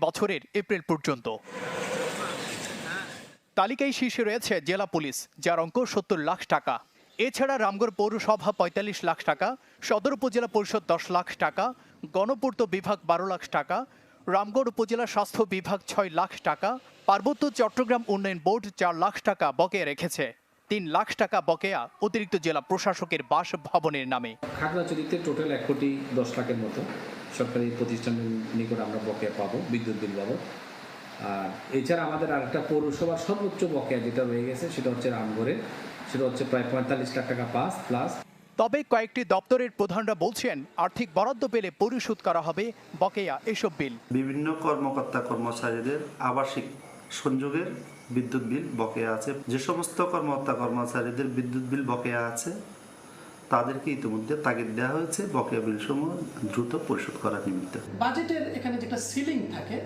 বছরের এপ্রিল পর্যন্ত। তালিকায় শীর্ষে রয়েছে জেলা পুলিশ, যার অঙ্ক ৭০ লাখ টাকা। এছাড়া রামগড় পৌরসভা ৪৫ লাখ টাকা, সদর উপজেলা পরিষদ ১০ লাখ টাকা, গণপূর্ত বিভাগ ১২ লাখ টাকা, রামগড় উপজেলা স্বাস্থ্য বিভাগ ৬ লাখ টাকা, পার্বত্য চট্টগ্রাম উন্নয়ন বোর্ড ৪ লাখ টাকা বকেয়া রেখেছে। ৩ লাখ টাকা বকেয়া অতিরিক্ত জেলা প্রশাসকের বাসভবনের নামে। খাগড়াছড়িতে টোটাল ১,১০,০০,০০০ মতো সরকারি প্রতিষ্ঠানের নিকট আমরা বকেয়া পাবো বিদ্যুৎ বিল বাবদ। আর এছাড়া আমাদের আরেকটা পৌরসভার সর্বোচ্চ বকেয়া যেটা রয়ে গেছে সেটা হচ্ছে রামগড়ে, সেটা হচ্ছে প্রায় ৪৫ লাখ টাকা প্লাস। তবে কয়েকটি দপ্তরের প্রধানরা বলছেন, আর্থিক বরাদ্দ পেলে পরিশোধ করা হবে বকেয়া এসব বিল। বিভিন্ন কর্মকর্তা কর্মচারীদের আবাসিক সংযোগের বিদ্যুৎ বিল বকেয়া আছে। যে সমস্ত কর্মকর্তা কর্মচারীদের বিদ্যুৎ বিল বকেয়া আছে তাদেরকে ইতিমধ্যে তাগিদ দেওয়া হয়েছে বকেয়া বিল সমূহ দ্রুত পরিশোধ করার নিমিত্তে। বাজেটের এখানে যেটা সিলিং থাকে